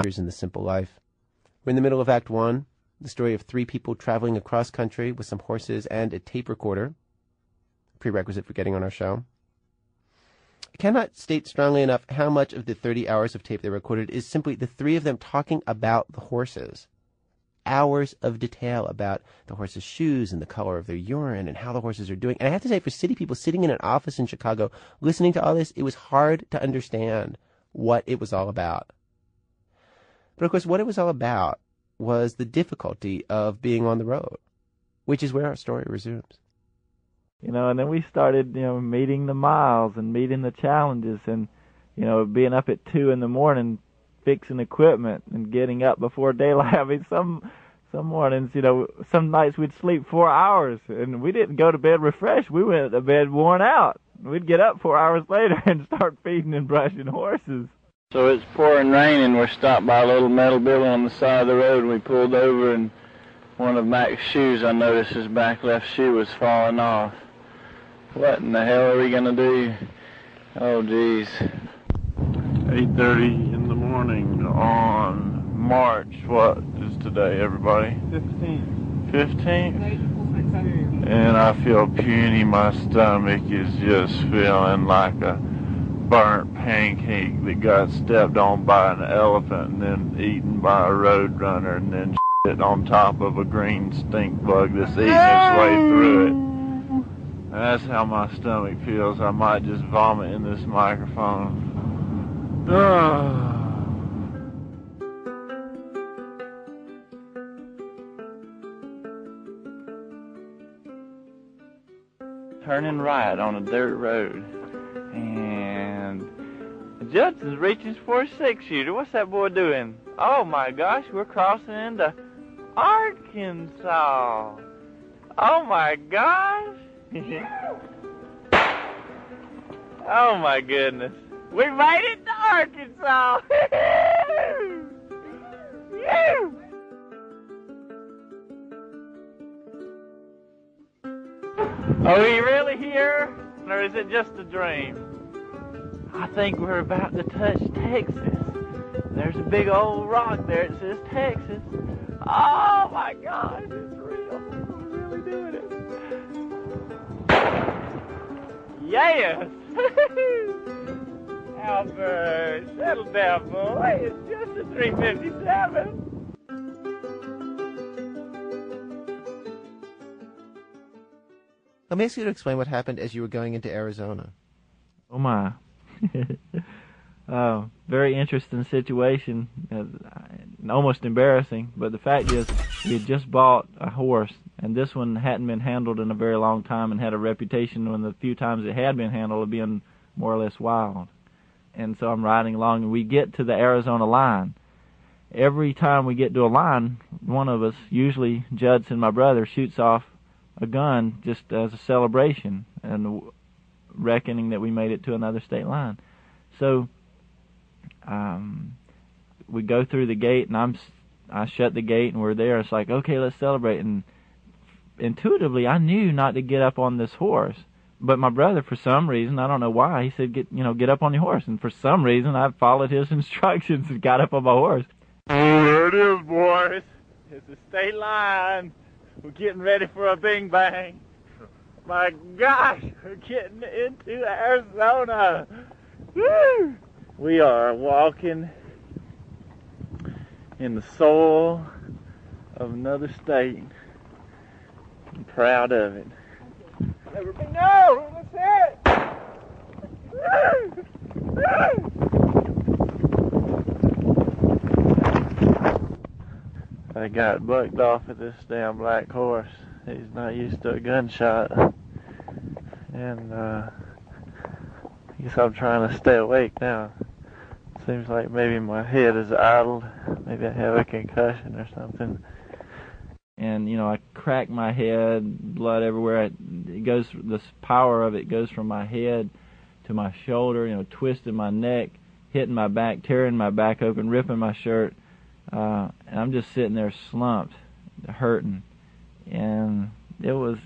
in the simple life. We're in the middle of Act 1, the story of 3 people traveling across country with some horses and a tape recorder, prerequisite for getting on our show. I cannot state strongly enough how much of the 30 hours of tape they recorded is simply the 3 of them talking about the horses. Hours of detail about the horses' shoes and the color of their urine and how the horses are doing. And I have to say, for city people sitting in an office in Chicago listening to all this, it was hard to understand what it was all about. But of course, what it was all about was the difficulty of being on the road, which is where our story resumes. And then we started, meeting the miles and meeting the challenges and, being up at 2 in the morning, fixing equipment and getting up before daylight. I mean, some mornings, some nights we'd sleep 4 hours and we didn't go to bed refreshed. We went to bed worn out. We'd get up 4 hours later and start feeding and brushing horses. So it's pouring rain and we're stopped by a little metal building on the side of the road, and we pulled over, and one of Mac's shoes, I noticed his back left shoe was falling off. What in the hell are we going to do? Oh, geez. 8:30 in the morning on March, what is today, everybody? 15th. 15th? And I feel puny. My stomach is just feeling like a burnt pancake that got stepped on by an elephant and then eaten by a road runner and then shit on top of a green stink bug that's eating its way through it. And that's how my stomach feels. I might just vomit in this microphone. Turning right on a dirt road. And Judson's reaching for a 6-shooter. What's that boy doing? Oh my gosh, we're crossing into Arkansas. Oh my gosh. Oh my goodness. We made it to Arkansas. Are we really here? Or is it just a dream? I think we're about to touch Texas. There's a big old rock there. It says Texas. Oh my gosh, it's real. We're really doing it. Yes! Albert, settle down, boy. It's just a 357. Let me ask you to explain what happened as you were going into Arizona. Oh my. Very interesting situation, almost embarrassing, but the fact is we had just bought a horse, and this one hadn't been handled in a very long time and had a reputation when the few times it had been handled of being more or less wild. And so I'm riding along, and we get to the Arizona line. Every time we get to a line, one of us, usually Judson, my brother, shoots off a gun just as a celebration and reckoning that we made it to another state line. So we go through the gate, and I shut the gate, and we're there. It's like, okay, let's celebrate. And intuitively, I knew not to get up on this horse. But my brother, for some reason, I don't know why, he said, get up on your horse. And for some reason, I followed his instructions and got up on my horse. Oh, there it is, boys. It's the state line. We're getting ready for a bing bang. My gosh, we're getting into Arizona. Woo! We are walking in the soil of another state. I'm proud of it. Never been known. Let's hear it. I got bucked off of this damn black horse. He's not used to a gunshot. And I guess I'm trying to stay awake now. Seems like maybe my head is idled. Maybe I have a concussion or something. And, I cracked my head, blood everywhere. This power of it goes from my head to my shoulder, twisting my neck, hitting my back, tearing my back open, ripping my shirt. And I'm just sitting there slumped, hurting. And it was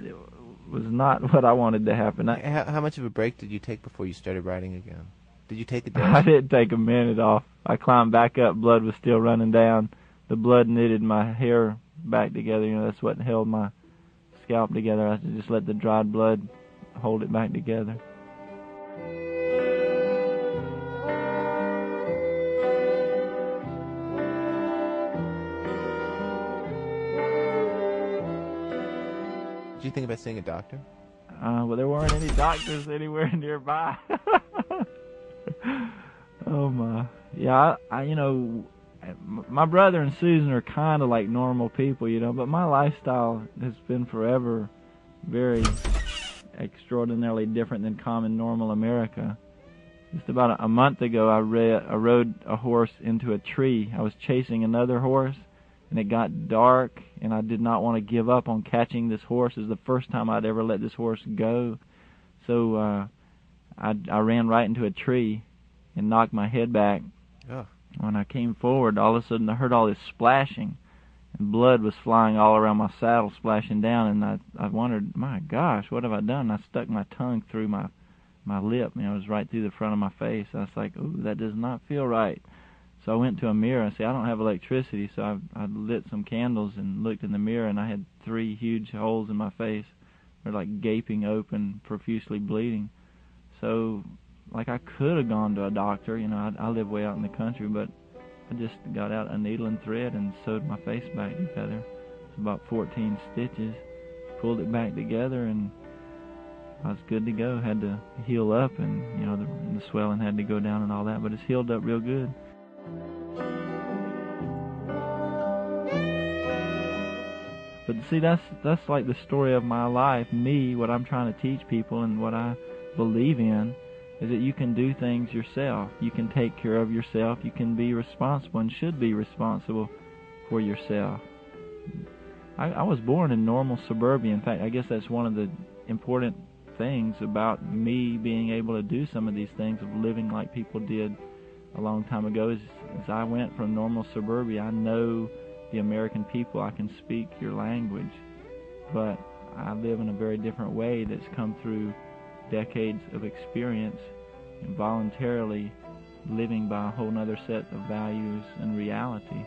not what I wanted to happen. How much of a break did you take before you started riding again? Did you take a day? I didn't take a minute off. I climbed back up. Blood was still running down. The blood knitted my hair back together. You know, that's what held my scalp together. I just let the dried blood hold it back together. Did you think about seeing a doctor? Well, there weren't any doctors anywhere nearby. Oh my. Yeah, I you know, my brother and Susan are kind of like normal people, you know, but my lifestyle has been forever very extraordinarily different than common normal America. Just about a month ago, I rode a horse into a tree. I was chasing another horse, and it got dark, and I did not want to give up on catching this horse. It was the first time I'd ever let this horse go. So I ran right into a tree and knocked my head back. Oh. When I came forward, all of a sudden I heard all this splashing, and blood was flying all around my saddle, splashing down, and I wondered, my gosh, what have I done? I stuck my tongue through my lip, and it was right through the front of my face. I was like, ooh, that does not feel right. So I went to a mirror and said, I don't have electricity, so I lit some candles and looked in the mirror, and I had 3 huge holes in my face. They're like gaping open, profusely bleeding. So, like, I could have gone to a doctor. You know, I live way out in the country, but I just got out a needle and thread and sewed my face back together. It's about 14 stitches. Pulled it back together, and I was good to go. Had to heal up, and, you know, the swelling had to go down and all that, but it's healed up real good. But see, that's like the story of my life. Me, what I'm trying to teach people and what I believe in is that you can do things yourself. You can take care of yourself. You can be responsible and should be responsible for yourself. I was born in normal suburbia. In fact, I guess that's one of the important things about me being able to do some of these things of living like people did a long time ago is I went from normal suburbia. I know the American people. I can speak your language. But I live in a very different way that's come through decades of experience and voluntarily living by a whole other set of values and reality.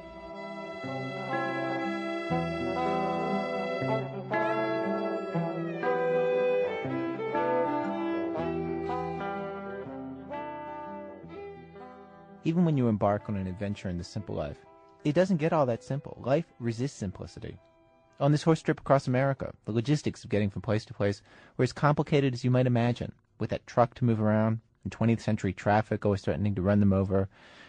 Even when you embark on an adventure in the simple life, it doesn't get all that simple. Life resists simplicity. On this horse trip across America, the logistics of getting from place to place were as complicated as you might imagine, with that truck to move around, and 20th century traffic always threatening to run them over,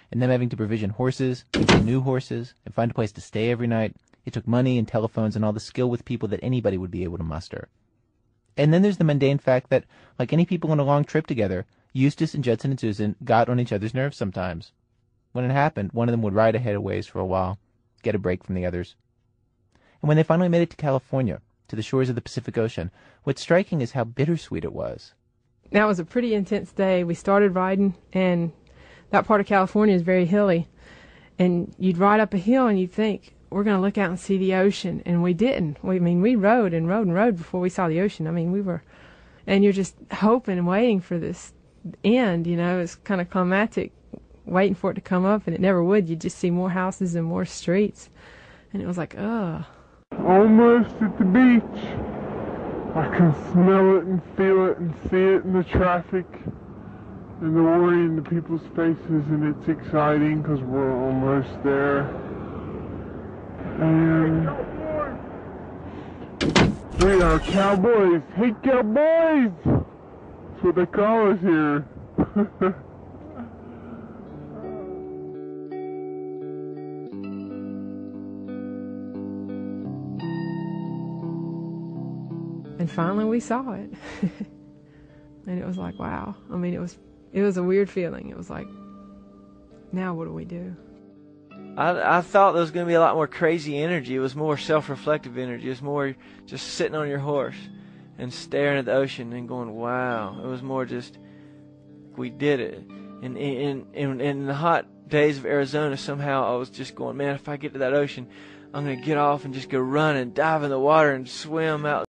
and them having to provision horses, and new horses, and find a place to stay every night. It took money and telephones and all the skill with people that anybody would be able to muster. And then there's the mundane fact that, like any people on a long trip together, Eustace and Judson and Susan got on each other's nerves sometimes. When it happened, one of them would ride ahead a ways for a while, get a break from the others. And when they finally made it to California, to the shores of the Pacific Ocean, what's striking is how bittersweet it was. That was a pretty intense day. We started riding, and that part of California is very hilly. And you'd ride up a hill, and you'd think, we're going to look out and see the ocean. And we didn't. We rode and rode and rode before we saw the ocean. And you're just hoping and waiting for this end, you know. It's kind of climactic, waiting for it to come up, and it never would. You'd just see more houses and more streets. And it was like, ugh. Almost at the beach. I can smell it and feel it and see it in the traffic and the worry in the people's faces, and it's exciting because we're almost there. And we are cowboys. Hey, cowboys! That's what they call us here. And finally we saw it. And it was like, wow. I mean, it was a weird feeling. It was like, now what do we do? I thought there was going to be a lot more crazy energy. It was more self-reflective energy. It was more just sitting on your horse and staring at the ocean and going, wow. It was more just, we did it. And in the hot days of Arizona, somehow I was just going, man, if I get to that ocean, I'm going to get off and just go run and dive in the water and swim out